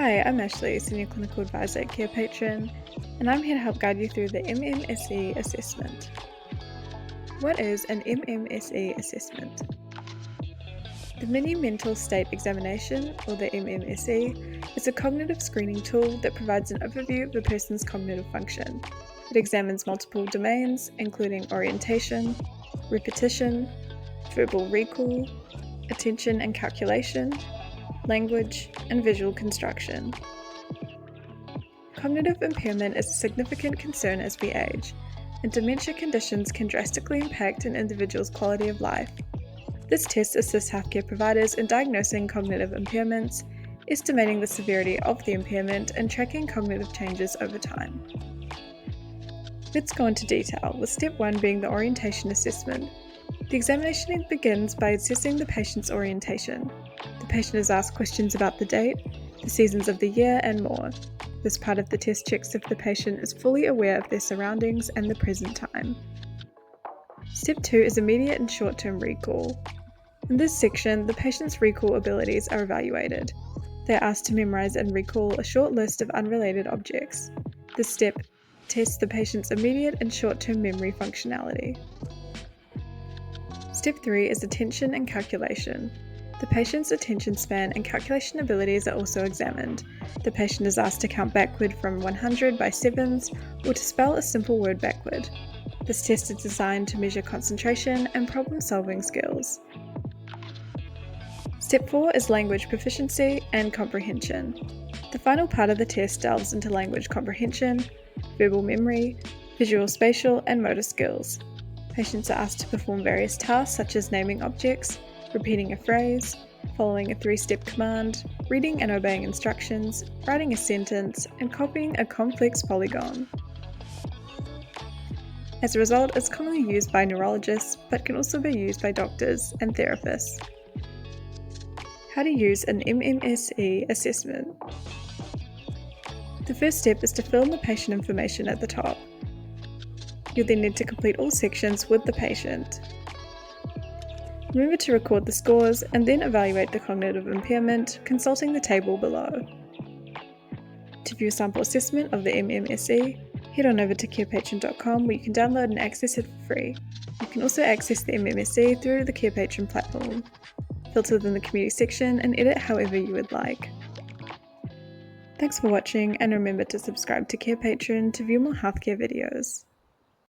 Hi, I'm Ashley, Senior Clinical Advisor at Carepatron, and I'm here to help guide you through the MMSE Assessment. What is an MMSE Assessment? The Mini Mental State Examination, or the MMSE, is a cognitive screening tool that provides an overview of a person's cognitive function. It examines multiple domains, including orientation, repetition, verbal recall, attention and calculation, language, and visual construction. Cognitive impairment is a significant concern as we age, and dementia conditions can drastically impact an individual's quality of life. This test assists healthcare providers in diagnosing cognitive impairments, estimating the severity of the impairment, and tracking cognitive changes over time. Let's go into detail, with step 1 being the orientation assessment. The examination begins by assessing the patient's orientation. The patient is asked questions about the date, the seasons of the year, and more. This part of the test checks if the patient is fully aware of their surroundings and the present time. Step 2 is immediate and short-term recall. In this section, the patient's recall abilities are evaluated. They are asked to memorize and recall a short list of unrelated objects. This step tests the patient's immediate and short-term memory functionality. Step 3 is attention and calculation. The patient's attention span and calculation abilities are also examined. The patient is asked to count backward from 100 by sevens or to spell a simple word backward. This test is designed to measure concentration and problem-solving skills. Step 4 is language proficiency and comprehension. The final part of the test delves into language comprehension, verbal memory, visual, spatial, and motor skills. Patients are asked to perform various tasks such as naming objects, repeating a phrase, following a 3-step command, reading and obeying instructions, writing a sentence, and copying a complex polygon. As a result, it's commonly used by neurologists, but can also be used by doctors and therapists. How to use an MMSE assessment. The first step is to fill in the patient information at the top. You'll then need to complete all sections with the patient. Remember to record the scores and then evaluate the cognitive impairment, consulting the table below. To view a sample assessment of the MMSE, head on over to carepatron.com where you can download and access it for free. You can also access the MMSE through the Carepatron platform. Filter within the community section and edit however you would like. Thanks for watching, and remember to subscribe to Carepatron to view more healthcare videos.